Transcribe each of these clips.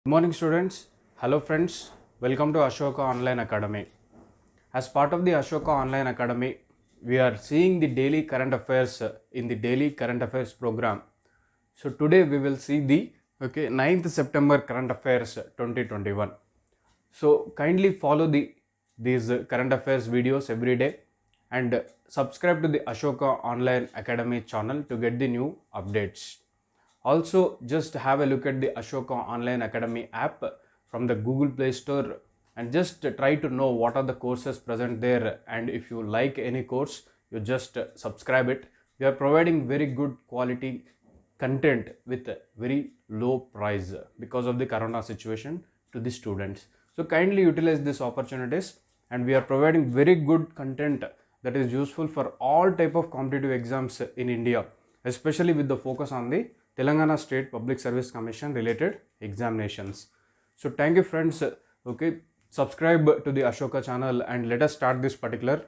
Good morning students. Hello friends. Welcome to Ashoka Online Academy. As part of the Ashoka Online Academy, we are seeing the daily current affairs in the daily current affairs program. So today we will see the 9th September current affairs 2021. So kindly follow these current affairs videos every day and subscribe to the Ashoka Online Academy channel to get the new updates. Also, just have a look at the Ashoka Online Academy app from the Google Play Store and just try to know what are the courses present there, and if you like any course, you just subscribe it. We are providing very good quality content with a very low price because of the corona situation to the students. So kindly utilize these opportunities, and we are providing very good content that is useful for all type of competitive exams in India, especially with the focus on the Telangana State Public Service Commission related examinations. So thank you friends. Subscribe to the Ashoka channel and let us start this particular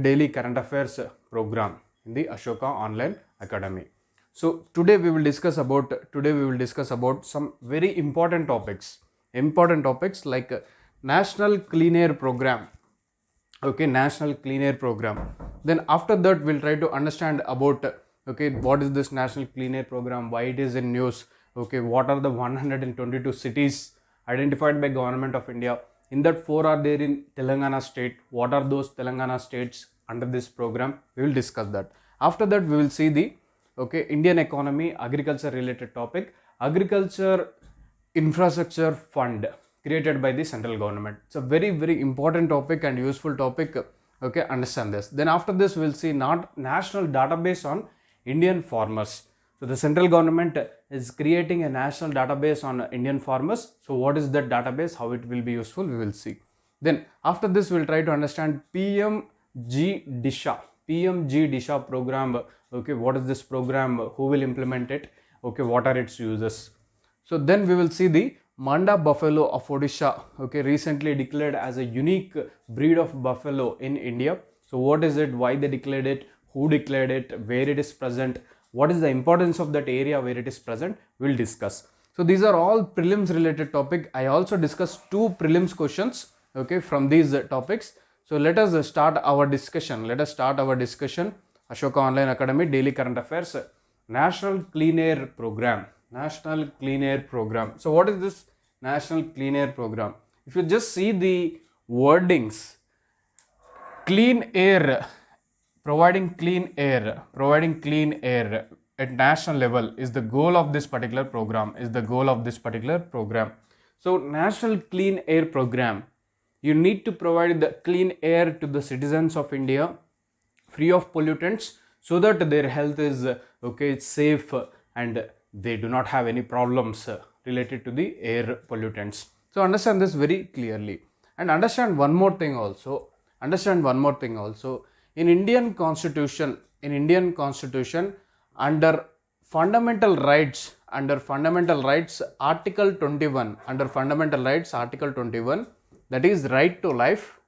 daily current affairs program in the Ashoka Online Academy. So today we will discuss about some very important topics like National Clean Air Program. National Clean Air Program. Then after that we'll try to understand about what is this National Clean Air Program, why it is in news, what are the 122 cities identified by Government of India. In that 4 are there in Telangana state. What are those Telangana states under this program? We will discuss that. After that we will see the Indian economy, agriculture related topic, Agriculture Infrastructure Fund created by the central government. It's a very important topic and useful topic. Understand this. Then after this we will see national database on Indian farmers. So the central government is creating a national database on Indian farmers. So what is that database, how it will be useful, we will see. Then after this we will try to understand PMGDISHA program. What is this program, who will implement it, what are its uses. So then we will see the Manda buffalo of Odisha, recently declared as a unique breed of buffalo in India. So what is it, why they declared it, who declared it, where it is present, what is the importance of that area where it is present, we'll discuss. So these are all prelims related topic. I also discussed 2 prelims questions from these topics. So let us start our discussion. Ashoka Online Academy Daily Current Affairs, National Clean Air Program. National Clean Air Program. So what is this National Clean Air Program? If you just see the wordings, clean air, providing clean air at national level is the goal of this particular program. So National Clean Air Program, you need to provide the clean air to the citizens of India free of pollutants, so that their health is safe and they do not have any problems related to the air pollutants. So understand this very clearly, and understand one more thing also. In Indian Constitution, under fundamental rights, Article 21, that is right to life,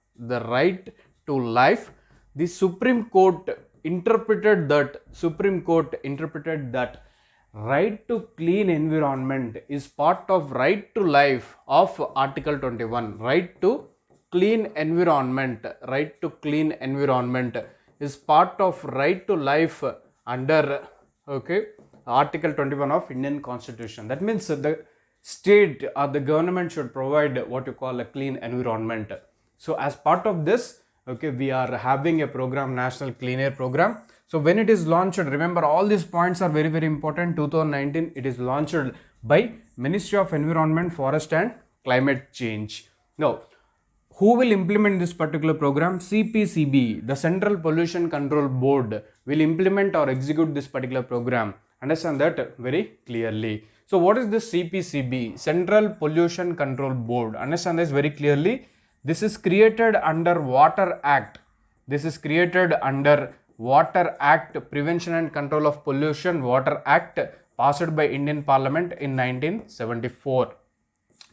the Supreme Court interpreted that right to clean environment is part of right to life of Article 21. Right to clean environment is part of right to life under Article 21 of Indian Constitution. That means the state or the government should provide what you call a clean environment. So as part of this, we are having a program, National Clean Air Program. So when it is launched, remember all these points are very important. 2019 it is launched by Ministry of Environment, Forest and Climate Change. Now, who will implement this particular program? CPCB, the Central Pollution Control Board, will implement or execute this particular program. Understand that very clearly. So what is this CPCB, Central Pollution Control Board? Understand this very clearly. This is created under Water Act. Water Act, Prevention and Control of Pollution, Water Act, passed by Indian Parliament in 1974.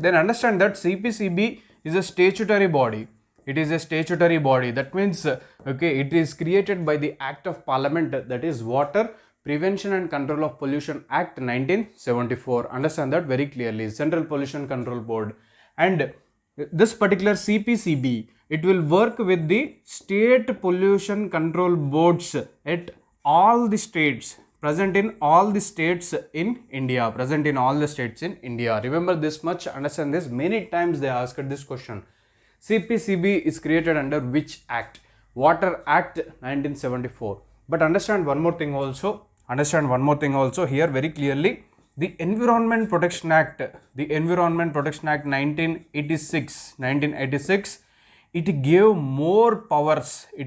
Then understand that CPCB is a statutory body. That means it is created by the Act of Parliament, that is Water Prevention and Control of Pollution Act 1974. Understand that very clearly. Central Pollution Control Board. And this particular CPCB, it will work with the state pollution control boards at all the states, present in all the states in India. Remember this much, understand this. Many times they asked this question. CPCB is created under which act? Water Act 1974. But understand one more thing also here very clearly. The Environment Protection Act 1986, it gave more powers to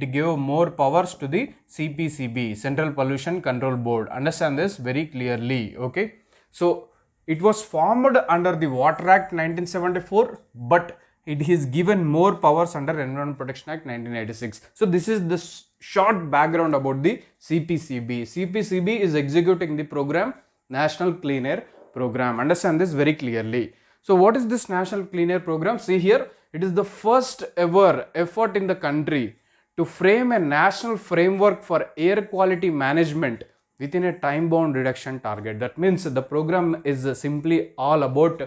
the CPCB, Central Pollution Control Board. Understand this very clearly, okay? So it was formed under the Water Act 1974, but it is given more powers under Environment Protection Act 1986. So this is the short background about the CPCB. CPCB is executing the program National Clean Air Program. Understand this very clearly. So what is this National Clean Air Program? See here, it is the first ever effort in the country to frame a national framework for air quality management within a time-bound reduction target. That means the program is simply all about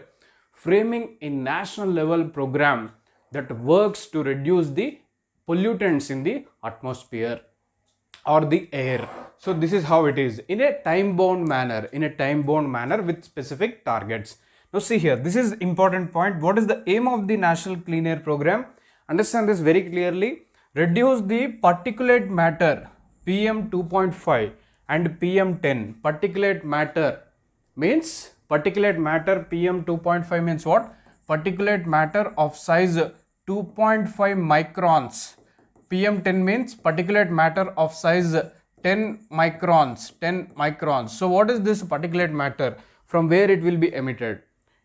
framing a national level program that works to reduce the pollutants in the atmosphere or the air. So this is how it is, in a time-bound manner, with specific targets. Now see here, this is important point. What is the aim of the National Clean Air Program? Understand this very clearly. Reduce the particulate matter PM 2.5 and PM10. Particulate matter means PM 2.5 means what? Particulate matter of size 2.5 microns. PM10 means particulate matter of size 10 microns. So what is this particulate matter? From where it will be emitted?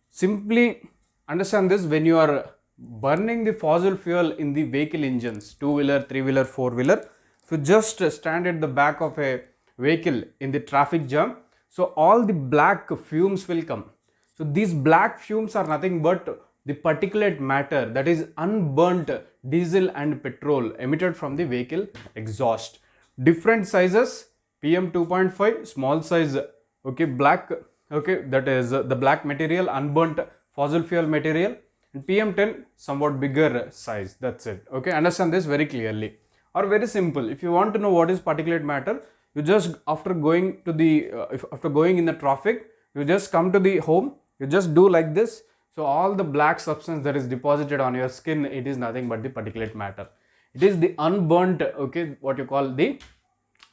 Simply understand this. When you are burning the fossil fuel in the vehicle engines, 2-wheeler, 3-wheeler, 4-wheeler, if you just stand at the back of a vehicle in the traffic jam, so all the black fumes will come. So these black fumes are nothing but the particulate matter, that is unburnt diesel and petrol emitted from the vehicle exhaust. Different sizes, PM 2.5 small size, okay, black, okay, that is the black material, unburnt fossil fuel material, and PM10 somewhat bigger size. That's it, okay. Understand this very clearly. Or very simple, if you want to know what is particulate matter, you just after going in the traffic, you just come to the home, you just do like this. So all the black substance that is deposited on your skin, it is nothing but the particulate matter. It is the unburnt, okay, what you call the,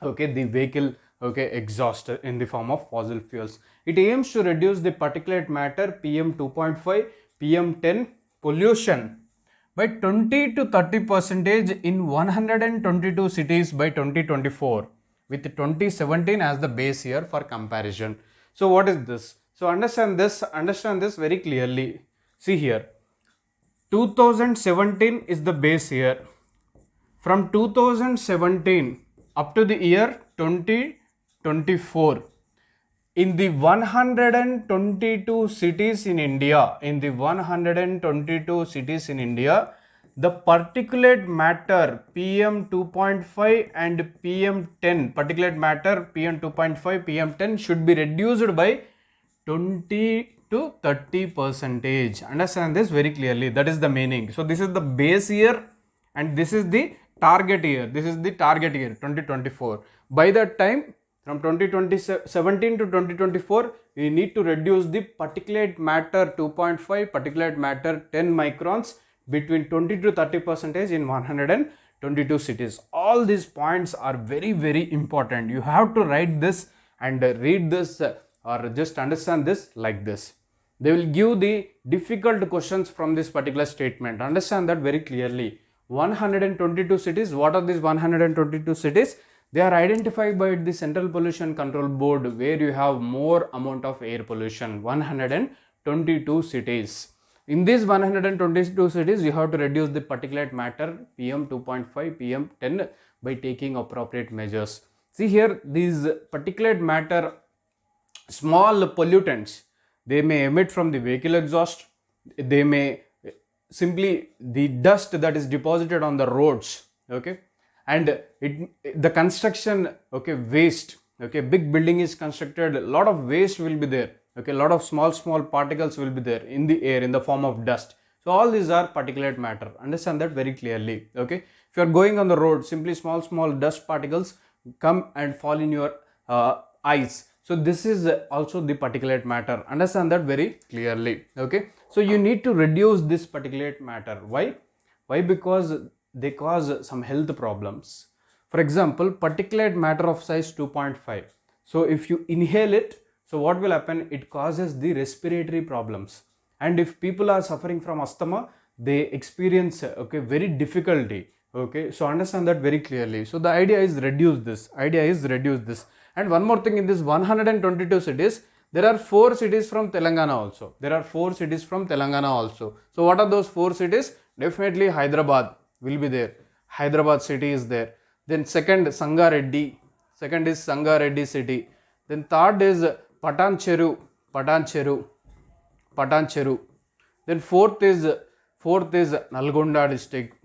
okay, the vehicle, okay, exhaust in the form of fossil fuels. It aims to reduce the particulate matter PM 2.5, PM10 pollution by 20 to 30% in 122 cities by 2024, with 2017 as the base year for comparison. So what is this? So understand this very clearly. See here, 2017 is the base year. From 2017 up to the year 2024, in the 122 cities in India, the particulate matter PM 2.5 and PM10, particulate matter PM 2.5, PM10 should be reduced by 20 to 30%. Understand this very clearly. That is the meaning. So this is the base year and this is the target year. 2024. By that time, from 2017 to 2024, we need to reduce the particulate matter 2.5, particulate matter 10 microns between 20 to 30% in 122 cities. All these points are very, very important. You have to write this and read this or just understand this like this. They will give the difficult questions from this particular statement. Understand that very clearly. 122 cities. What are these 122 cities? They are identified by the Central Pollution Control Board, where you have more amount of air pollution. 122 cities. In these 122 cities, you have to reduce the particulate matter PM 2.5, PM10 by taking appropriate measures. See here, these particulate matter small pollutants, they may emit from the vehicle exhaust, they may simply the dust that is deposited on the roads, okay, and the construction, okay, waste, okay, big building is constructed, a lot of waste will be there, okay, a lot of small particles will be there in the air in the form of dust. So all these are particulate matter, understand that very clearly. Okay, if you are going on the road, simply small dust particles come and fall in your eyes, so this is also the particulate matter, understand that very clearly. Okay, so you need to reduce this particulate matter. Why? Because they cause some health problems. For example, particulate matter of size 2.5, so if you inhale it, so what will happen? It causes the respiratory problems, and if people are suffering from asthma, they experience, okay, very difficulty. Okay, so understand that very clearly. So the idea is reduce this. And one more thing, in this 122 cities, there are 4 cities from Telangana also. So what are those 4 cities? Definitely Hyderabad will be there. Hyderabad city is there. Then second, Sangareddy city. Then third is Patancheru. Then fourth is Nalgonda district.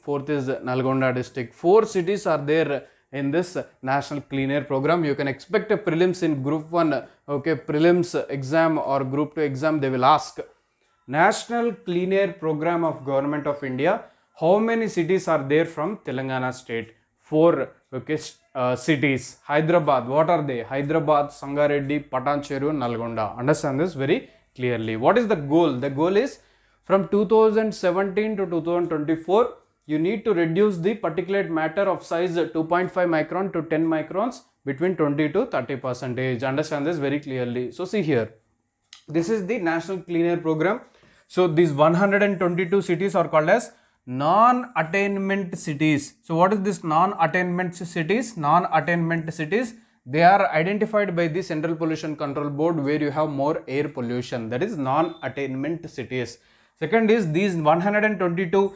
4 cities are there in this National Clean Air Program. You can expect a prelims in Group 1, okay, prelims exam or Group 2 exam. They will ask, National Clean Air Program of Government of India, how many cities are there from Telangana state? 4, okay, cities. Hyderabad, what are they? Hyderabad, Sangareddy, Patancheru, Nalgonda. Understand this very clearly. What is the goal? The goal is from 2017 to 2024, you need to reduce the particulate matter of size 2.5 micron to 10 microns between 20 to 30%. Understand this very clearly. So see here, this is the National Clean Air Program. So these 122 cities are called as non-attainment cities. So what is this non-attainment cities? Non-attainment cities, they are identified by the Central Pollution Control Board, where you have more air pollution. That is non-attainment cities. Second is, these 122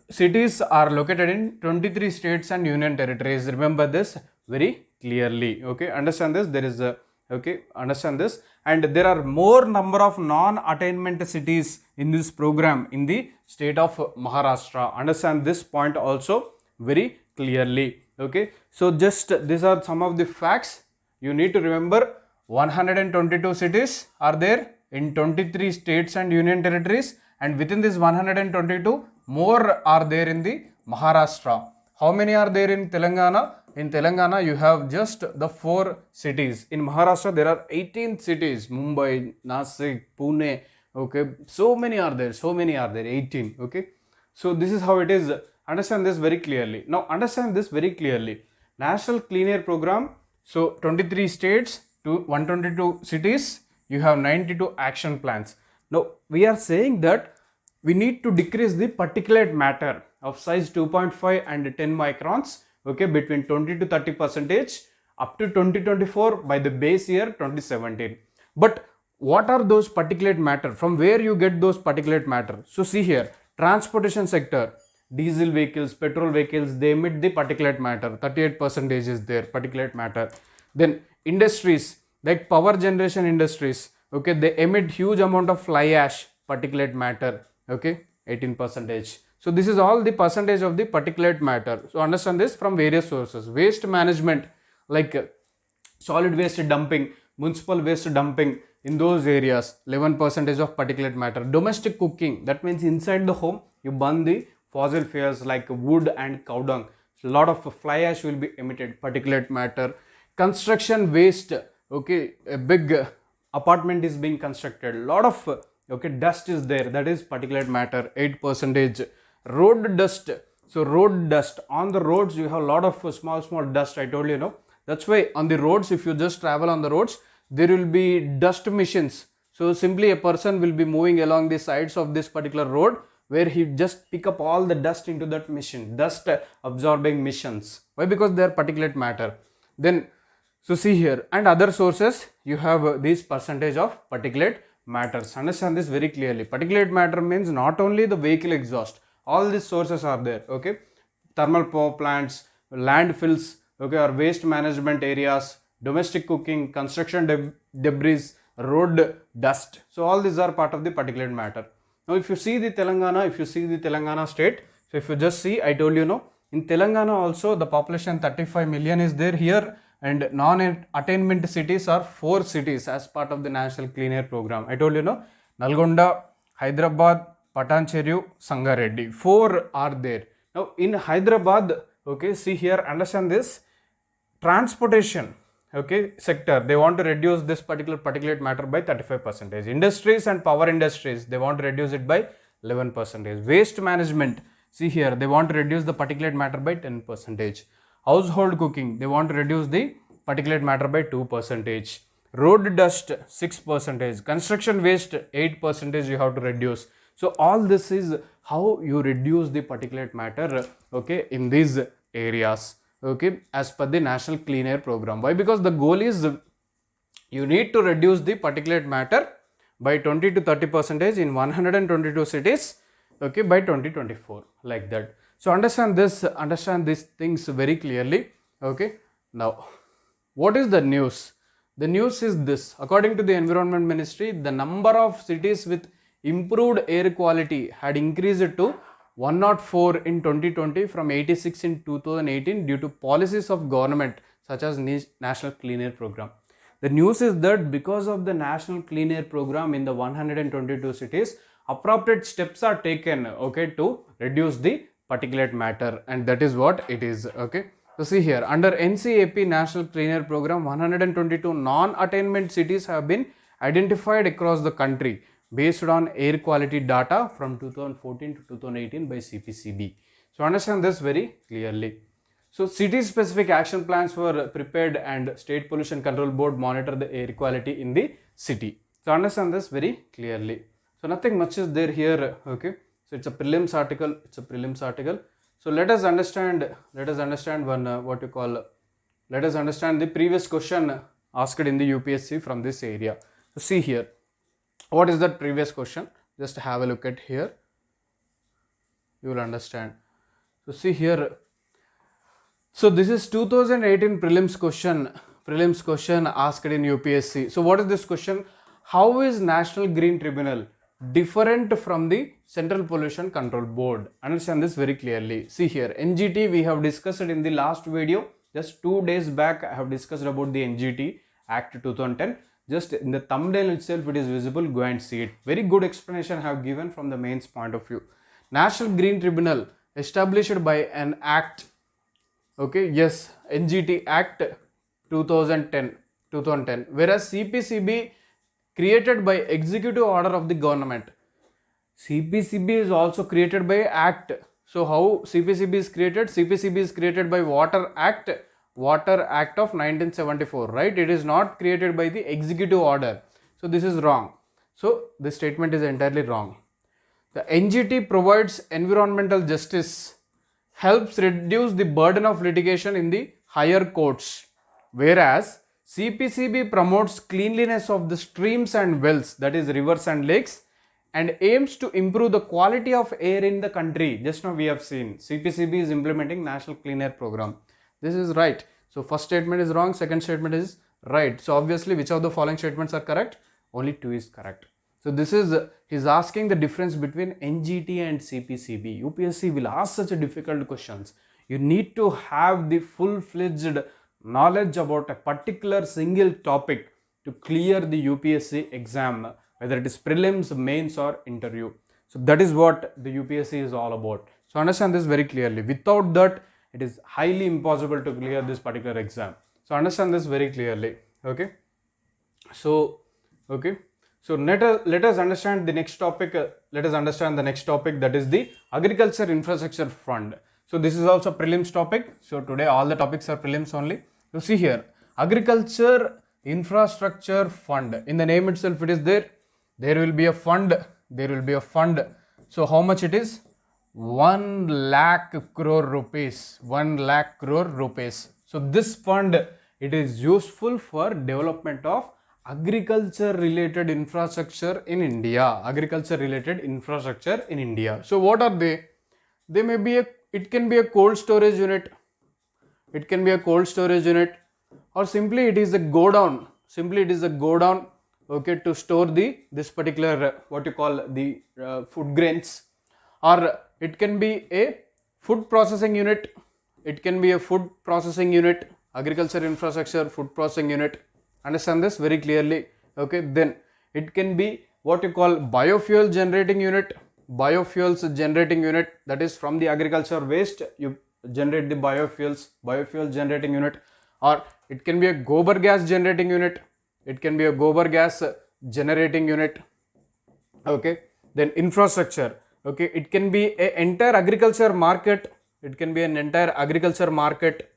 cities are located in 23 states and union territories. Remember this very clearly. Okay, understand this. There is a, okay, understand this. And there are more number of non-attainment cities in this program in the state of Maharashtra. Understand this point also very clearly. Okay, so just these are some of the facts you need to remember. 122 cities are there in 23 states and union territories, and within this 122, more are there in the Maharashtra. How many are there in Telangana? In Telangana, you have just the 4 cities. In Maharashtra, there are 18 cities. Mumbai, Nasik, Pune. Okay, so many are there. 18. Okay, so this is how it is. Understand this very clearly. Now, understand this very clearly. National Clean Air Program. So, 23 states to 122 cities. You have 92 action plans. Now, we are saying that we need to decrease the particulate matter of size 2.5 and 10 microns, okay, between 20 to 30% up to 2024 by the base year 2017. But what are those particulate matter? From where you get those particulate matter? So see here, transportation sector, diesel vehicles, petrol vehicles, they emit the particulate matter. 38% is there, particulate matter. Then industries, like power generation industries, okay, they emit huge amount of fly ash, particulate matter, okay, 18%. So this is all the percentage of the particulate matter. So understand this from various sources. Waste management, like solid waste dumping, municipal waste dumping, in those areas, 11% of particulate matter. Domestic cooking, that means inside the home, you burn the fossil fuels like wood and cow dung. So a lot of fly ash will be emitted, particulate matter. Construction waste, okay, a big apartment is being constructed, a lot of, okay, dust is there, that is particulate matter, 8%. Road dust, so road dust, on the roads you have a lot of small dust, I told you, no, that's why on the roads, if you just travel on the roads, there will be dust missions. So simply a person will be moving along the sides of this particular road, where he just pick up all the dust into that mission, dust absorbing missions. Why? Because they are particulate matter. Then, so see here, and other sources, you have this percentage of particulate matters. Understand this very clearly. Particulate matter means not only the vehicle exhaust, all these sources are there, okay, thermal power plants, landfills, okay, or waste management areas, domestic cooking, construction debris, road dust. So all these are part of the particulate matter. Now if you see the Telangana state, so if you just see, I told you, no, in Telangana also the population 35 million is there. Here and non-attainment cities are 4 cities as part of the National Clean Air Program. I told you, no, Nalgonda, Hyderabad, Patancheru, Sangareddy. 4 are there. Now in Hyderabad, okay, see here, understand this, transportation, okay, sector, they want to reduce this particular particulate matter by 35%. Industries and power industries, they want to reduce it by 11%. Waste management, see here, they want to reduce the particulate matter by 10%. Household cooking, they want to reduce the particulate matter by 2%. Road dust 6%. Construction waste 8% you have to reduce. So all this is how you reduce the particulate matter, okay, in these areas, okay, as per the National Clean Air Program. Why? Because the goal is you need to reduce the particulate matter by 20 to 30% in 122 cities, okay, by 2024, like that. So understand these things very clearly, okay. Now what is the news? The news is this: according to the Environment Ministry, the number of cities with improved air quality had increased to 104 in 2020 from 86 in 2018 due to policies of government such as National Clean Air Program. The news is that because of the National Clean Air Program in the 122 cities, appropriate steps are taken, okay, to reduce the particulate matter, and that is what it is, okay. So see here, under NCAP National Clean Air Program, 122 non-attainment cities have been identified across the country based on air quality data from 2014 to 2018 by CPCB. So understand this very clearly. So city specific action plans were prepared and State Pollution Control Board monitor the air quality in the city. So understand this very clearly. So nothing much is there here, okay. So it's a prelims article. So let us understand one let us understand the previous question asked in the UPSC from this area. So see here, what is that previous question? Just have a look at here, you will understand. So see here, so this is 2018 prelims question asked in UPSC. So what is this question? How is National Green Tribunal different from the Central Pollution Control Board? Understand this very clearly. See here, NGT we have discussed it in the last video. Just 2 days back I have discussed about the NGT Act 2010. Just in the thumbnail itself it is visible, go and see it. Very good explanation I have given from the mains point of view. National Green Tribunal established by an act, okay, yes, NGT Act 2010, whereas CPCB created by executive order of the government. CPCB is also created by act. So how CPCB is created? CPCB is created by Water Act of 1974, right? It is not created by the executive order. So this is wrong. So this statement is entirely wrong. The NGT provides environmental justice, helps reduce the burden of litigation in the higher courts, whereas CPCB promotes cleanliness of the streams and wells, that is rivers and lakes, and aims to improve the quality of air in the country. Just now we have seen CPCB is implementing National Clean Air Program. This is right. So first statement is wrong, second statement is right. So obviously which of the following statements are correct? Only 2 is correct. So this is, he's asking the difference between NGT and CPCB. UPSC will ask such a difficult questions. You need to have the full-fledged knowledge about a particular single topic to clear the UPSC exam, whether it is prelims, mains or interview. So that is what the UPSC is all about. So understand this very clearly. Without that, it is highly impossible to clear this particular exam. So understand this very clearly. Okay. So, okay. So let us understand the next topic. Let us understand the next topic, that is the Agriculture Infrastructure Fund. So this is also prelims topic. So today all the topics are prelims only. So see here, Agriculture Infrastructure Fund. In the name itself it is there. There will be a fund. So how much it is? 1 lakh crore rupees. 1 lakh crore rupees. So this fund, it is useful for development of agriculture related infrastructure in India. So what are they? They may be it can be a cold storage unit. Or simply it is a godown. Okay, to store this particular what you call the food grains. Or it can be a food processing unit. agriculture infrastructure, food processing unit. Understand this very clearly. Okay, then it can be what you call biofuel generating unit, biofuels generating unit, that is from the agriculture waste you generate the biofuel generating unit, or it can be a gobar gas generating unit, it can be a gobar gas generating unit. Okay, then infrastructure. Okay, it can be a entire agriculture market, it can be an entire agriculture market,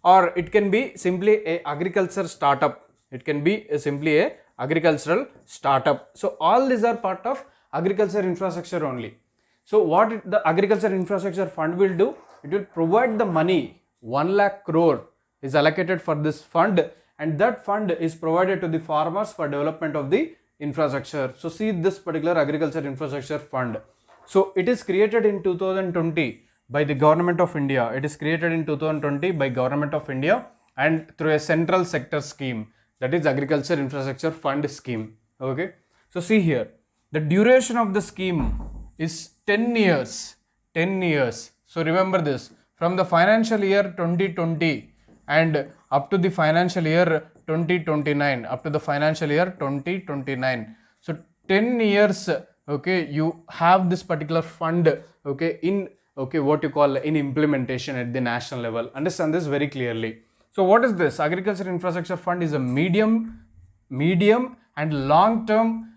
or it can be simply a agriculture startup, it can be simply a agricultural startup. So all these are part of agriculture infrastructure only. So what the agriculture infrastructure fund will do, it will provide the money, 1 lakh crore is allocated for this fund, and that fund is provided to the farmers for development of the infrastructure. So see this particular agriculture infrastructure fund. So it is created in 2020 by the government of India. It is created in 2020 by government of India and through a central sector scheme, that is agriculture infrastructure fund scheme. Okay, so see here, the duration of the scheme is 10 years. 10 years. So remember this, from the financial year 2020 and up to the financial year 2029, up to the financial year 2029. So 10 years, okay, you have this particular fund, okay, in, okay, what you call in implementation at the national level. Understand this very clearly. So what is this? Agriculture infrastructure fund is a medium and long term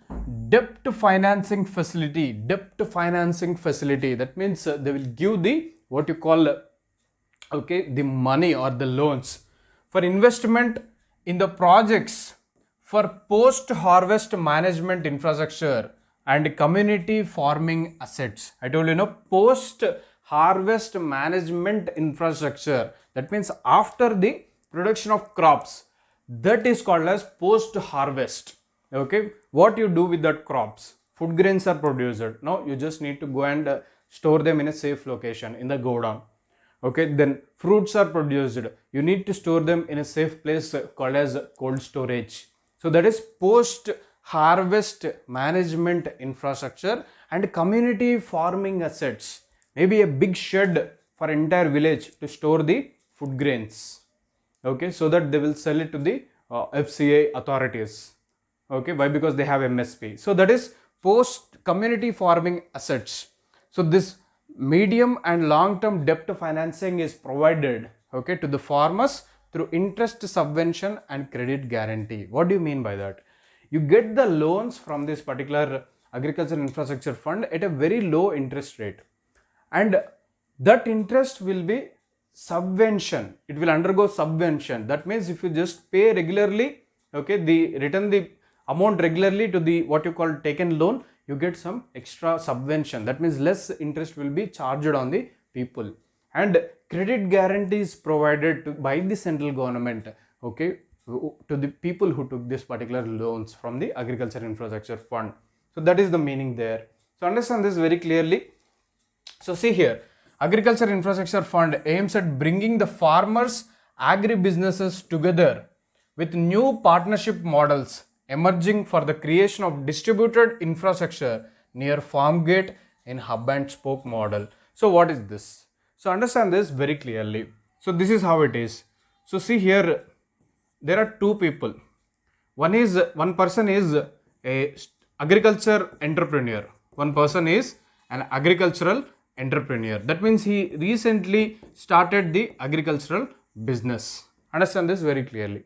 debt financing facility. That means they will give the what you call, okay, the money or the loans for investment in the projects for post harvest management infrastructure and community farming assets. I told you, post harvest management infrastructure, that means after the production of crops, that is called as post harvest. Okay, what you do with that crops? Food grains are produced. Now you just need to go and store them in a safe location in the godown. Okay, then fruits are produced, you need to store them in a safe place called as cold storage. So that is post harvest management infrastructure and community farming assets, maybe a big shed for entire village to store the food grains. Okay, so that they will sell it to the FCA authorities. Okay, why? Because they have MSP. So that is post community farming assets. So this medium and long term debt financing is provided, okay, to the farmers through interest subvention and credit guarantee. What do you mean by that? You get the loans from this particular agriculture infrastructure fund at a very low interest rate, and that interest will be subvention. It will undergo subvention. That means if you just pay regularly, okay, return the amount regularly to the what you call taken loan, you get some extra subvention. That means less interest will be charged on the people, and credit guarantees provided by the central government, okay, to the people who took this particular loans from the agriculture infrastructure fund. So that is the meaning there. So understand this very clearly. So see here, agriculture infrastructure fund aims at bringing the farmers, agri-businesses together with new partnership models emerging for the creation of distributed infrastructure near farm gate in hub and spoke model. So what is this? So understand this very clearly. So this is how it is. So see here, there are two people. One person is a agriculture entrepreneur. One person is an agricultural entrepreneur. That means he recently started the agricultural business. Understand this very clearly.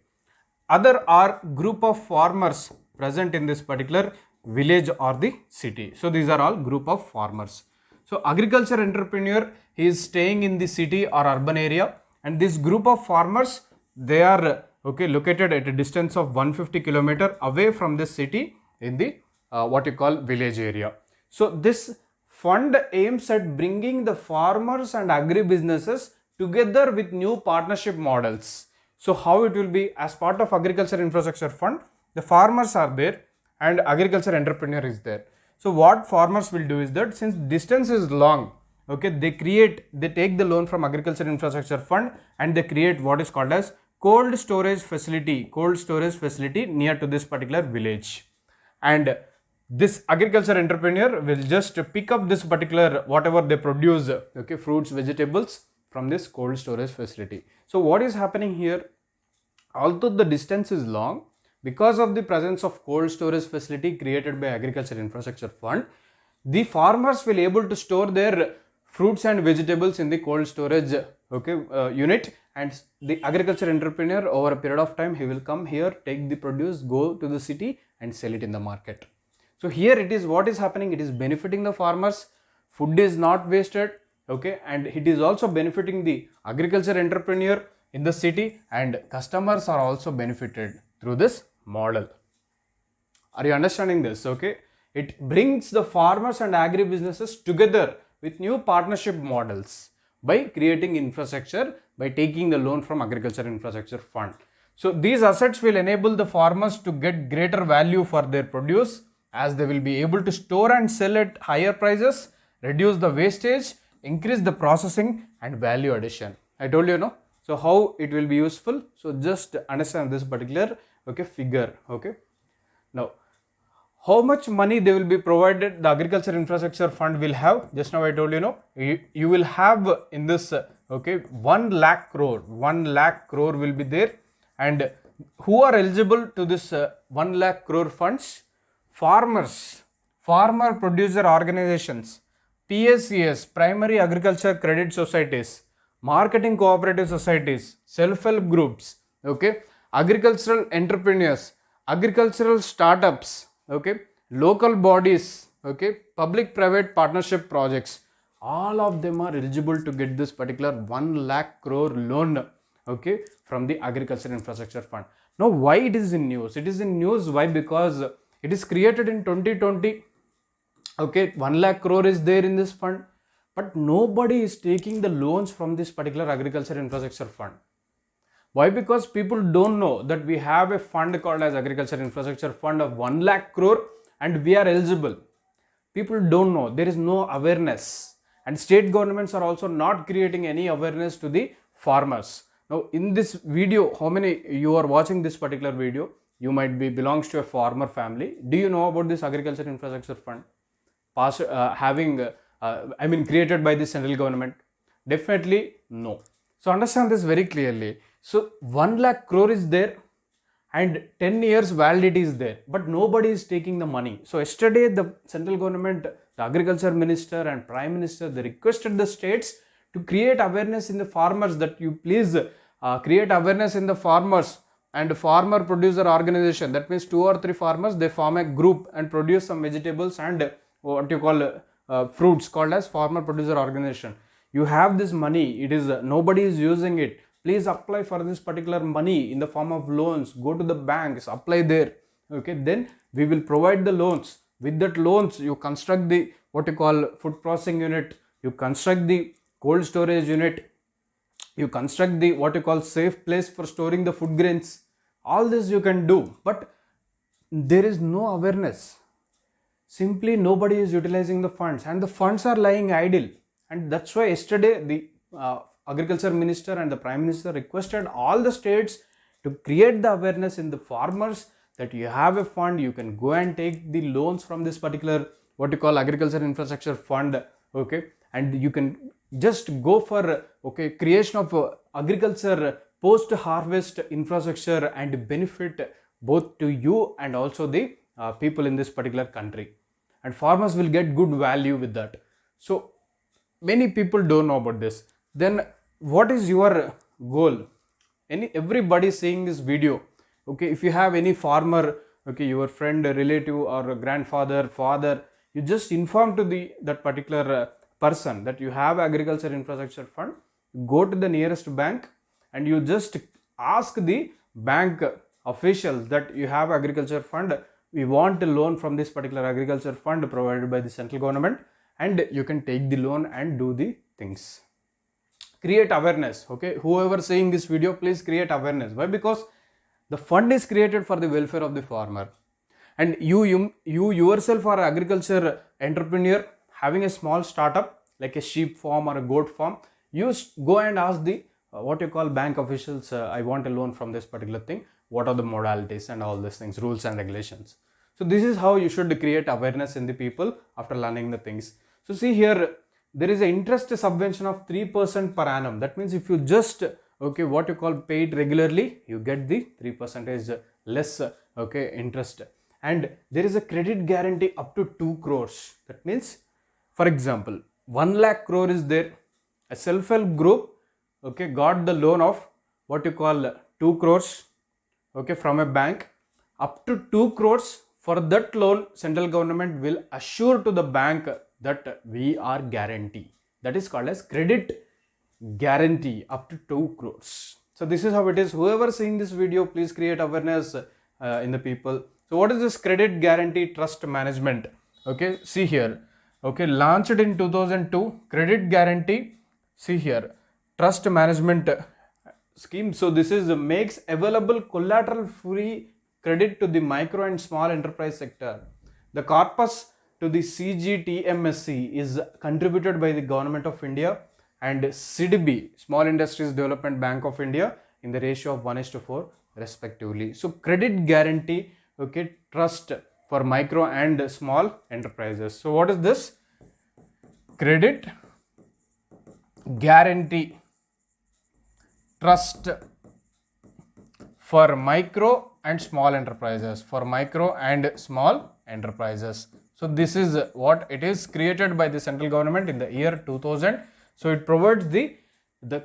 Other are group of farmers present in this particular village or the city. So these are all group of farmers. So agriculture entrepreneur, he is staying in the city or urban area, and this group of farmers, they are located at a distance of 150 km away from the city in the what you call village area. So this fund aims at bringing the farmers and agri-businesses together with new partnership models. So how it will be? As part of agriculture infrastructure fund, the farmers are there and agriculture entrepreneur is there. So what farmers will do is that since distance is long, okay, they take the loan from agriculture infrastructure fund and they create what is called as cold storage facility near to this particular village. And this agriculture entrepreneur will just pick up this particular whatever they produce, okay, fruits, vegetables from this cold storage facility. So what is happening here? Although the distance is long, because of the presence of cold storage facility created by Agriculture Infrastructure Fund, the farmers will able to store their fruits and vegetables in the cold storage unit, and the agriculture entrepreneur over a period of time, he will come here, take the produce, go to the city and sell it in the market. So here it is, what is happening, it is benefiting the farmers, food is not wasted, okay, and it is also benefiting the agriculture entrepreneur in the city, and customers are also benefited through this model. Are you understanding this? Okay, it brings the farmers and agribusinesses together with new partnership models by creating infrastructure, by taking the loan from Agriculture Infrastructure Fund. So these assets will enable the farmers to get greater value for their produce, as they will be able to store and sell at higher prices, reduce the wastage, increase the processing and value addition. I told you, no? So how it will be useful? So just understand this particular figure. Okay. Now, how much money they will be provided, the Agriculture Infrastructure Fund will have? Just now I told you, you will have in this 1 lakh crore. 1 lakh crore will be there. And who are eligible to this 1 lakh crore funds? Farmers, farmer producer organizations, PSCS, primary agriculture credit societies, marketing cooperative societies, self-help groups, agricultural entrepreneurs, agricultural startups, local bodies, public private partnership projects, all of them are eligible to get this particular 1 lakh crore loan, from the Agriculture Infrastructure Fund. Now why it is in news? It is in news, why? Because it is created in 2020, 1 lakh crore is there in this fund, but nobody is taking the loans from this particular Agriculture Infrastructure Fund. Why? Because people don't know that we have a fund called as Agriculture Infrastructure Fund of 1 lakh crore and we are eligible. People don't know, there is no awareness, and state governments are also not creating any awareness to the farmers. Now in this video, how many you are watching this particular video, you might be belongs to a farmer family. Do you know about this Agriculture Infrastructure Fund created by the central government? Definitely no. So understand this very clearly. So 1 lakh crore is there and 10 years validity is there, but nobody is taking the money. So yesterday the central government, the agriculture minister and prime minister, they requested the states to create awareness in the farmers, that you please create awareness in the farmers and farmer producer organization. That means 2 or 3 farmers, they form a group and produce some vegetables and what you call fruits called as farmer producer organization. You have this money, it is nobody is using it. Please apply for this particular money in the form of loans. Go to the banks, apply there. Then we will provide the loans. With that loans, you construct the what you call food processing unit, you construct the cold storage unit, you construct the what you call safe place for storing the food grains. All this you can do, but there is no awareness. Simply nobody is utilizing the funds, and the funds are lying idle. And that's why yesterday the agriculture minister and the prime minister requested all the states to create the awareness in the farmers that you have a fund, you can go and take the loans from this particular what you call Agriculture Infrastructure Fund, and you can just go for creation of agriculture post harvest infrastructure and benefit both to you and also the people in this particular country, and farmers will get good value with that. So many people don't know about this. Then what is your goal? Everybody seeing this video, if you have any farmer, your friend, relative or grandfather, father, you just inform to that particular person that you have Agriculture Infrastructure Fund. Go to the nearest bank and you just ask the bank officials that you have agriculture fund, we want a loan from this particular agriculture fund provided by the central government, and you can take the loan and do the things. Create awareness. Whoever seeing this video, please create awareness. Why? Because the fund is created for the welfare of the farmer, and you yourself are an agriculture entrepreneur having a small startup like a sheep farm or a goat farm. You go and ask the what you call bank officials, I want a loan from this particular thing, what are the modalities and all these things, rules and regulations. So this is how you should create awareness in the people after learning the things. So see here, there is an interest subvention of 3% per annum. That means if you just what you call pay it regularly, you get the 3% less interest. And there is a credit guarantee up to 2 crores. That means, for example, 1 lakh crore is there, a self-help group got the loan of what you call 2 crores from a bank. Up to 2 crores, for that loan central government will assure to the bank that we are guarantee. That is called as credit guarantee up to 2 crores. So this is how it is. Whoever seeing this video, please create awareness in the people. So what is this credit guarantee trust management? See here. Launched in 2002, credit guarantee. See here, trust management scheme. So this is makes available collateral free credit to the micro and small enterprise sector. The corpus to the CGTMSC is contributed by the Government of India and SIDB, Small Industries Development Bank of India, in the ratio of 1:4 respectively. So credit guarantee trust for micro and small enterprises. So what is this? Credit guarantee trust for micro and small enterprises, So this is what it is, created by the central government in the year 2000. So it provides the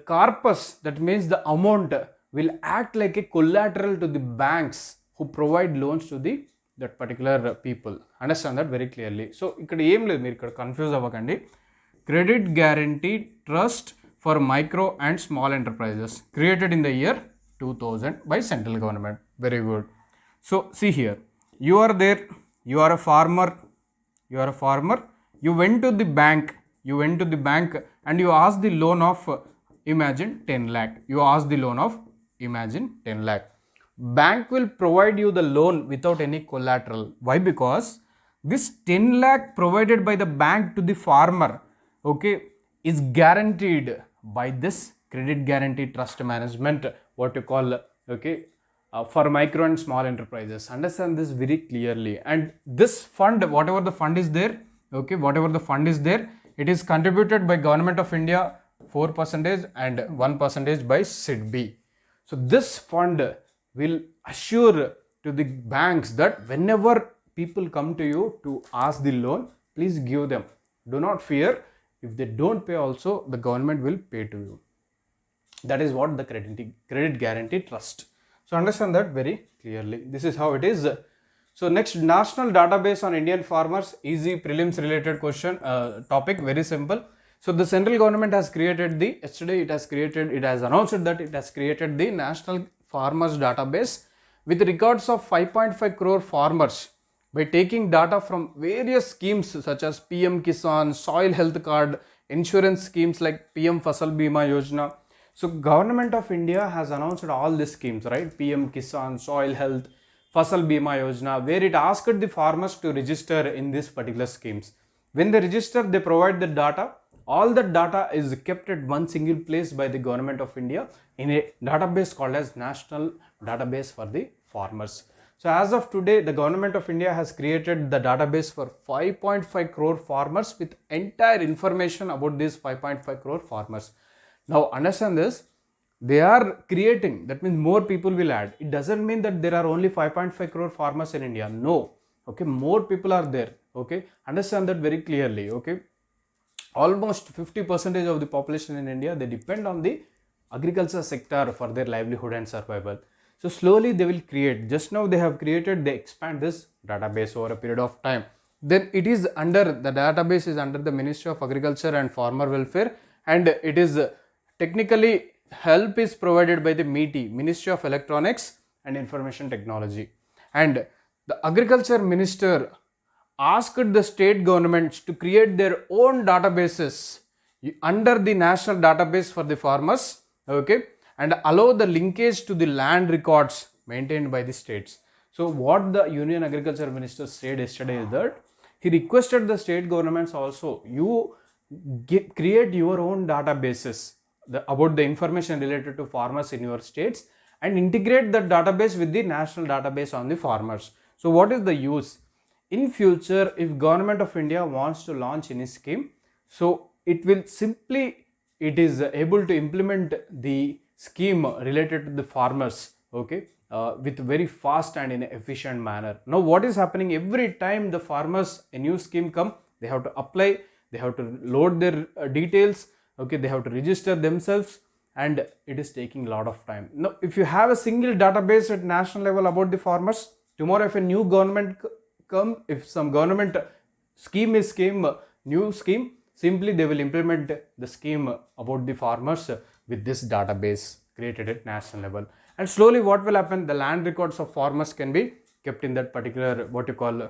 corpus, that means the amount will act like a collateral to the banks who provide loans to that particular people. Understand that very clearly. So ikkada em ledhu, meer ikkada confuse avvakandi. Credit guarantee trust for micro and small enterprises, created in the year 2000 by central government. Very good. So see here, you are there, you are a farmer, you went to the bank, and you asked the loan of imagine 10 lakh. Bank will provide you the loan without any collateral. Why? Because this 10 lakh provided by the bank to the farmer is guaranteed by this credit guarantee trust management, what you call for micro and small enterprises. Understand this very clearly. And this fund, whatever the fund is there, it is contributed by Government of India 4% and 1% by SIDB. So this fund will assure to the banks that whenever people come to you to ask the loan, please give them. Do not fear. If they don't pay also, the government will pay to you. That is what the credit guarantee trust. So understand that very clearly. This is how it is. So next, national database on Indian farmers, easy prelims related question topic, very simple. So the central government has created it has announced that it has created the national farmers database with records of 5.5 crore farmers by taking data from various schemes such as PM Kisan, Soil Health Card, insurance schemes like PM Fasal Bima Yojana. So Government of India has announced all these schemes, right? PM Kisan, Soil Health, Fasal Bima Yojana, where it asked the farmers to register in these particular schemes. When they register, they provide the data. All the data is kept at one single place by the Government of India in a database called as National Database for the Farmers. So as of today, the Government of India has created the database for 5.5 crore farmers with entire information about these 5.5 crore farmers. Now understand this, they are creating, that means more people will add. It doesn't mean that there are only 5.5 crore farmers in India. No, more people are there. Understand that very clearly. Almost 50% of the population in India, they depend on the agriculture sector for their livelihood and survival. So slowly they will create. Just now they have created, they expand this database over a period of time. Then it is the database is under the Ministry of Agriculture and Farmer Welfare, and it is technically help is provided by the MeitY, Ministry of Electronics and Information Technology. And the Agriculture Minister asked the state governments to create their own databases under the national database for the farmers, and allow the linkage to the land records maintained by the states. So what the Union Agriculture Minister said yesterday is that he requested the state governments also, you create your own databases about the information related to farmers in your states and integrate that database with the national database on the farmers. So what is the use? In future, if Government of India wants to launch any scheme, so it will simply, it is able to implement the scheme related to the farmers, okay, with very fast and in an efficient manner. Now what is happening, every time the farmers, a new scheme come, they have to apply, they have to load their details, okay, they have to register themselves, and it is taking a lot of time. Now if you have a single database at national level about the farmers, tomorrow if a new government come, if some government scheme is new scheme, simply they will implement the scheme about the farmers with this database created at national level. And slowly what will happen, the land records of farmers can be kept in that particular what you call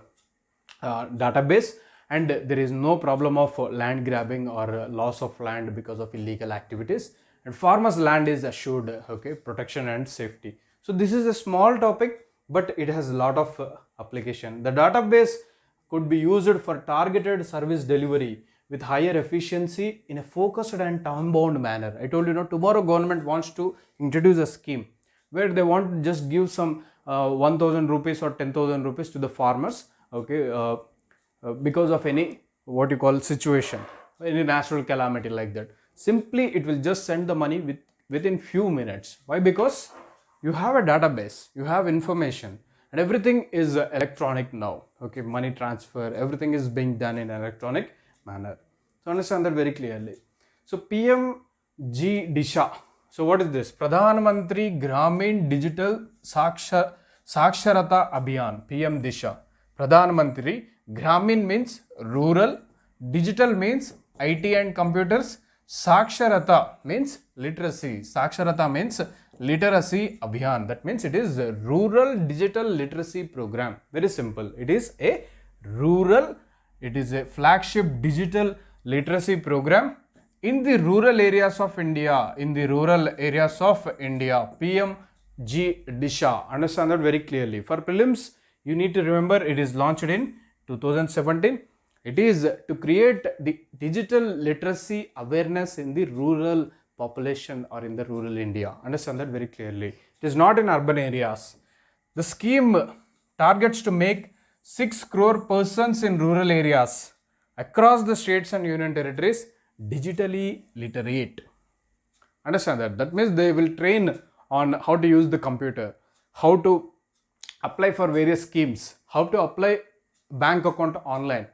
database, and there is no problem of land grabbing or loss of land because of illegal activities, and farmers land is assured, okay, protection and safety. So this is a small topic, but it has a lot of application. The database could be used for targeted service delivery with higher efficiency in a focused and time-bound manner. I told you, tomorrow government wants to introduce a scheme where they want to just give some 1000 rupees or 10,000 rupees to the farmers, okay, because of any what you call situation, any natural calamity like that. Simply it will just send the money within few minutes. Why? Because you have a database, you have information, and everything is electronic now, okay, money transfer, everything is being done in an electronic manner. So understand that very clearly. So PMGDISHA, so what is this? Pradhan Mantri Gramin Digital Saksharata Abhiyan, PMDISHA. Pradhan Mantri, Gramin means rural, digital means IT and computers, Saksharata means literacy, Saksharata means literacy Abhiyan, that means it is a rural digital literacy program. Very simple, it is a rural, it is a flagship digital literacy program in the rural areas of India, PMGDISHA. Understand that very clearly. For prelims, you need to remember it is launched in 2017. It is to create the digital literacy awareness in the rural population or in the rural India. Understand that very clearly. It is not in urban areas. The scheme targets to make 6 crore persons in rural areas across the states and union territories digitally literate. Understand that? That means they will train on how to use the computer, how to apply for various schemes, how to apply bank account online,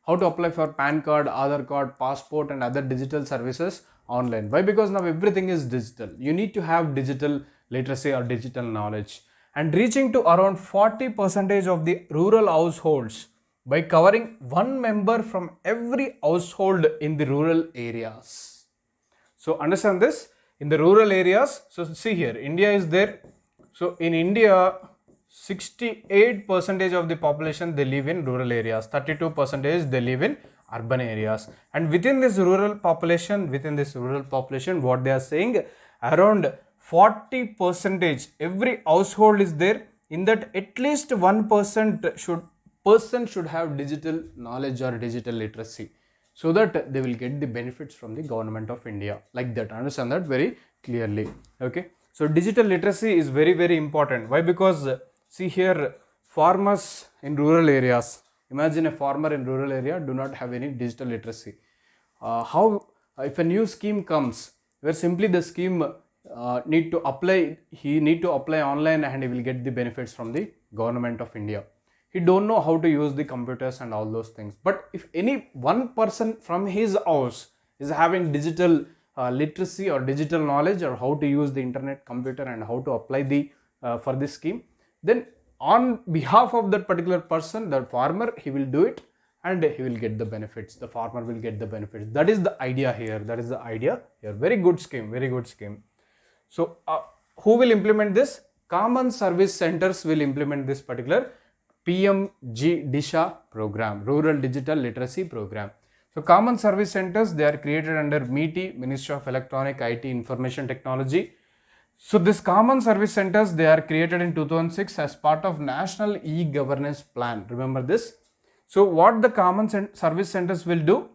how to apply for PAN card, Aadhaar card, passport and other digital services online. Why? Because now everything is digital. You need to have digital literacy or digital knowledge, and reaching to around 40% of the rural households by covering one member from every household in the rural areas. So understand this, in the rural areas. So see here, India is there. So in India, 68% of the population, they live in rural areas, 32% they live in urban areas, and within this rural population, what they are saying, around 40%, every household is there, in that at least 1% person should have digital knowledge or digital literacy, so that they will get the benefits from the government of India, like that. Understand that very clearly, okay? So digital literacy is very, very important. Why? Because see here, farmers in rural areas, imagine a farmer in rural area do not have any digital literacy. How if a new scheme comes where simply the scheme need to apply online and he will get the benefits from the government of India. He don't know how to use the computers and all those things. But if any one person from his house is having digital literacy or digital knowledge, or how to use the internet, computer, and how to apply the for this scheme, then on behalf of that particular person, the farmer, he will do it and he will get the benefits. The farmer will get the benefits. That is the idea here. Very good scheme, very good scheme. So who will implement this? Common service centers will implement this particular PMGDISHA program, Rural Digital Literacy Program. So common service centers, they are created under MeitY, Ministry of Electronic IT Information Technology. So this common service centers, they are created in 2006 as part of National E-Governance Plan. Remember this. So what the common service centers will do?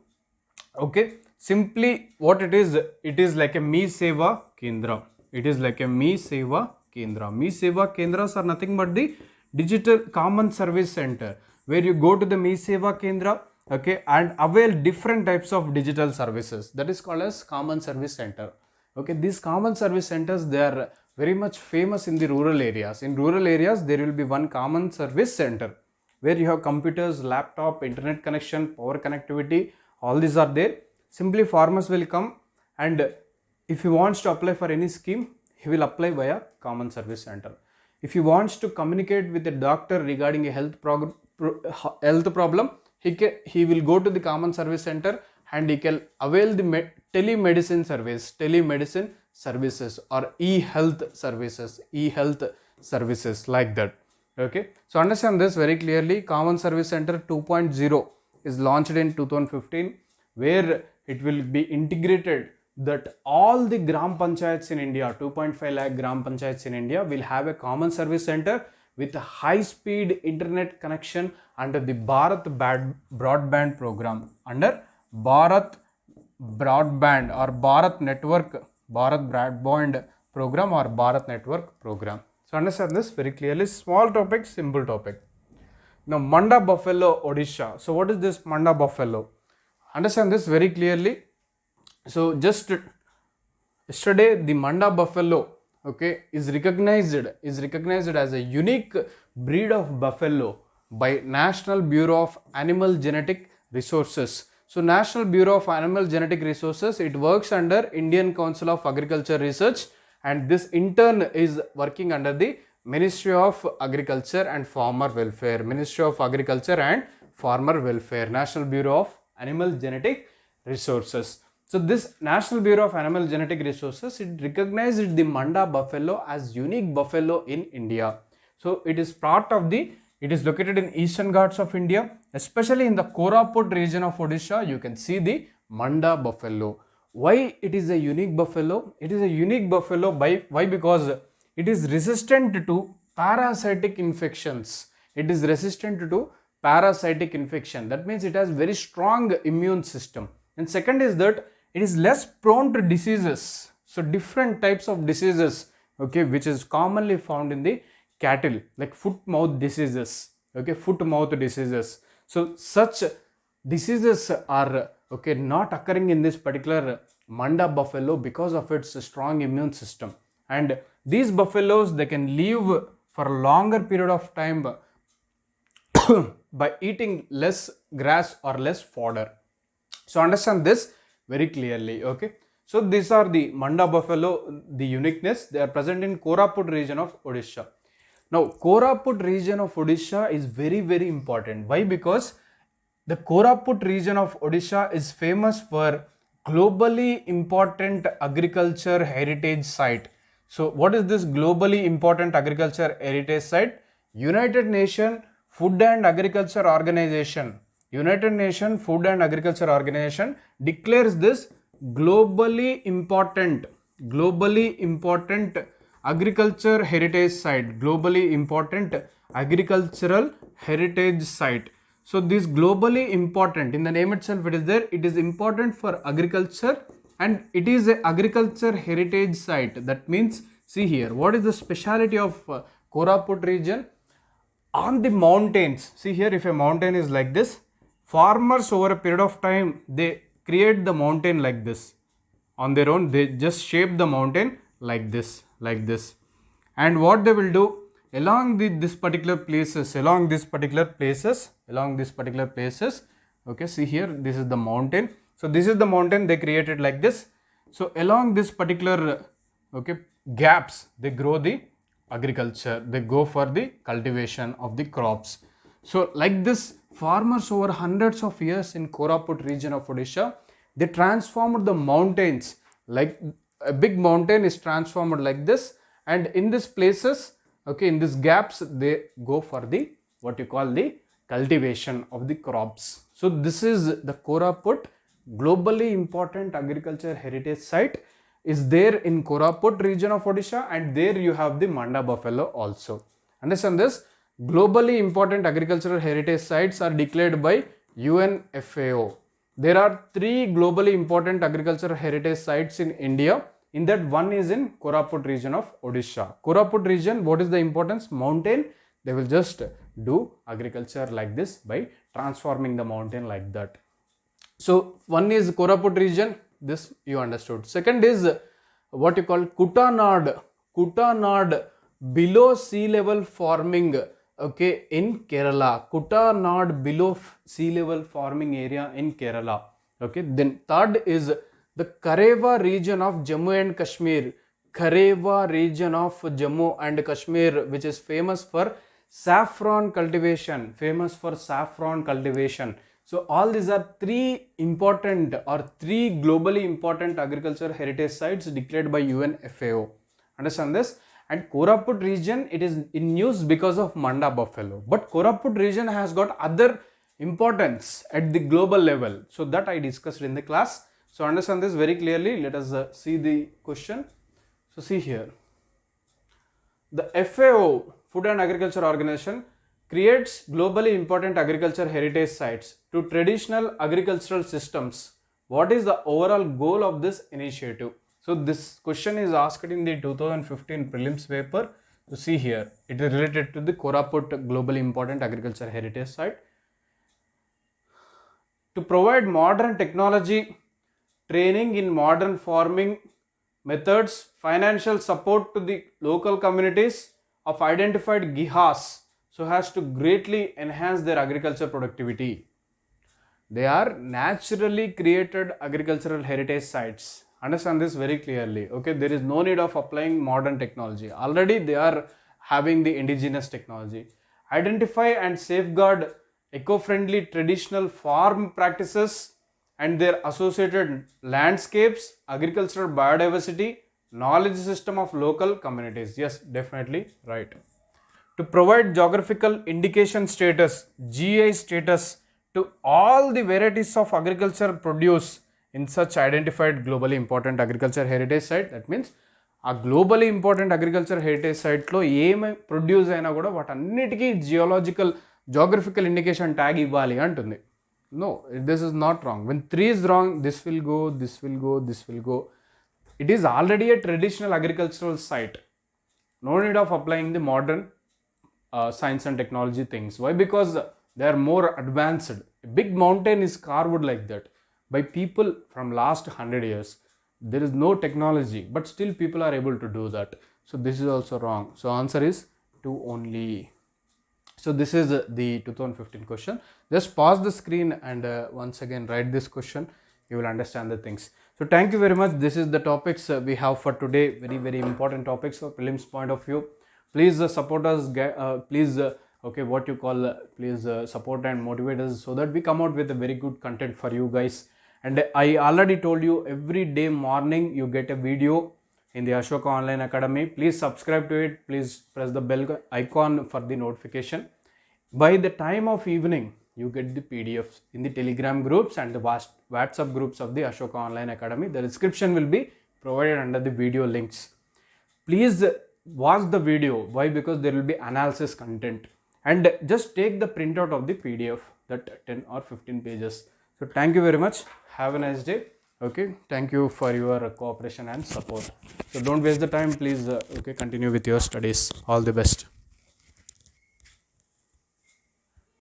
Okay, simply what it is like a Me Seva Kendra. It is like a Me Seva Kendra. Me Seva Kendras are nothing but the digital common service center, where you go to the Me Seva Kendra okay, and avail different types of digital services. That is called as common service center. Okay, these common service centers, they are very much famous in the rural areas. In rural areas, there will be one common service center where you have computers, laptop, internet connection, power connectivity, all these are there. Simply farmers will come, and if he wants to apply for any scheme, he will apply via common service center. If he wants to communicate with a doctor regarding a health problem, he will go to the common service center and he can avail the telemedicine services or e-health services like that. Okay, so understand this very clearly. Common Service Center 2.0 is launched in 2015, where it will be integrated that all the Gram Panchayats in India, 2.5 lakh Gram Panchayats in India, will have a common service center with a high-speed internet connection under the Bharat Broadband program. Under Bharat Broadband or Bharat Broadband program or Bharat Network program. So understand this very clearly. Small topic, simple topic. Now Manda buffalo, Odisha. So what is this Manda buffalo? Understand this very clearly. So just yesterday, the Manda buffalo, okay, is recognized as a unique breed of buffalo by National Bureau of Animal Genetic Resources. So National Bureau of Animal Genetic Resources, it works under Indian Council of Agriculture Research, and this in turn is working under the Ministry of Agriculture and Farmer Welfare. Ministry of Agriculture and Farmer Welfare, National Bureau of Animal Genetic Resources. So this National Bureau of Animal Genetic Resources, it recognized the Manda buffalo as unique buffalo in India. So it is located in Eastern Ghats of India, especially in the Koraput region of Odisha. You can see the Manda buffalo. Why it is a unique buffalo? It is a unique buffalo why? Because it is resistant to parasitic infections. It is resistant to parasitic infection. That means it has very strong immune system. And second is that it is less prone to diseases. So different types of diseases, okay, which is commonly found in the cattle, like foot-mouth diseases, okay, foot-mouth diseases. So such diseases are, okay, not occurring in this particular Manda buffalo because of its strong immune system. And these buffaloes, they can live for a longer period of time by eating less grass or less fodder. So understand this very clearly, okay. So these are the Manda buffalo, the uniqueness. They are present in Koraput region of Odisha. Now Koraput region of Odisha is very, very important. Why? Because the Koraput region of Odisha is famous for globally important agriculture heritage site. So what is this globally important agriculture heritage site? United Nations Food and Agriculture Organization. United Nations Food and Agriculture Organization declares this globally important agriculture heritage site, globally important agricultural heritage site. So this globally important, in the name itself it is there, it is important for agriculture and it is a agriculture heritage site. That means, see here, what is the speciality of Koraput region? On the mountains, see here, if a mountain is like this, farmers over a period of time, they create the mountain like this. On their own, they just shape the mountain like this. And what they will do, along these particular places, okay, see here, this is the mountain. So this is the mountain they created like this. So along this particular, okay, gaps, they grow the agriculture, they go for the cultivation of the crops. So like this, farmers over hundreds of years in Koraput region of Odisha, they transformed the mountains, like a big mountain is transformed like this, and in these places, okay, in these gaps, they go for the, what you call the cultivation of the crops. So this is the Koraput, globally important agriculture heritage site is there in Koraput region of Odisha, and there you have the Manda buffalo also. Understand this? Globally important agricultural heritage sites are declared by UNFAO. There are 3 globally important agricultural heritage sites in India. In that, one is in Koraput region of Odisha. Koraput region, what is the importance? Mountain. They will just do agriculture like this by transforming the mountain like that. So one is Koraput region, this you understood. Second is what you call Kutanad below sea level forming, okay, in Kerala. Kutanad below sea level forming area in Kerala. Okay, then third is the Kareva region of Jammu and Kashmir. Kareva region of Jammu and Kashmir, which is famous for saffron cultivation. So all these are three important or three globally important agriculture heritage sites declared by UN FAO. Understand this? And Koraput region, it is in news because of Manda buffalo. But Koraput region has got other importance at the global level. So that I discussed in the class. So understand this very clearly. Let us see the question. So see here. The FAO, Food and Agriculture Organization, creates globally important agriculture heritage sites to traditional agricultural systems. What is the overall goal of this initiative? So this question is asked in the 2015 prelims paper. So see here, it is related to the Koraput globally important agriculture heritage site. To provide modern technology, training in modern farming methods, financial support to the local communities of identified GIHAs, so as to greatly enhance their agriculture productivity. They are naturally created agricultural heritage sites. Understand this very clearly. Okay, there is no need of applying modern technology. Already they are having the indigenous technology. Identify and safeguard eco-friendly traditional farm practices and their associated landscapes, agricultural biodiversity, knowledge system of local communities. Yes, definitely right. To provide geographical indication status, GI status, to all the varieties of agriculture produce in such identified globally important agriculture heritage site. That means a globally important agriculture heritage site lo em produce aina kuda vaatannitiki geographical indication tag ivvali antundi. No, this is not wrong. When 3 is wrong, this will go, this will go, this will go. It is already a traditional agricultural site. No need of applying the modern science and technology things. Why? Because they are more advanced. A big mountain is carved like that by people from last 100 years. There is no technology, but still people are able to do that. So this is also wrong. So answer is 2 only. So this is the 2015 question. Just pause the screen and once again write this question. You will understand the things. So thank you very much. This is the topics we have for today. Very important topics for prelims point of view. Please support us. Please support and motivate us so that we come out with a very good content for you guys. And I already told you, every day morning you get a video in the Ashoka Online Academy. Please subscribe to it. Please press the bell icon for the notification. By the time of evening, you get the PDFs in the Telegram groups and the WhatsApp groups of the Ashoka Online Academy. The description will be provided under the video links. Please watch the video. Why? Because there will be analysis content. And just take the printout of the PDF, that 10 or 15 pages. So thank you very much. Have a nice day. Okay, thank you for your cooperation and support. So don't waste the time. Please continue with your studies. All the best.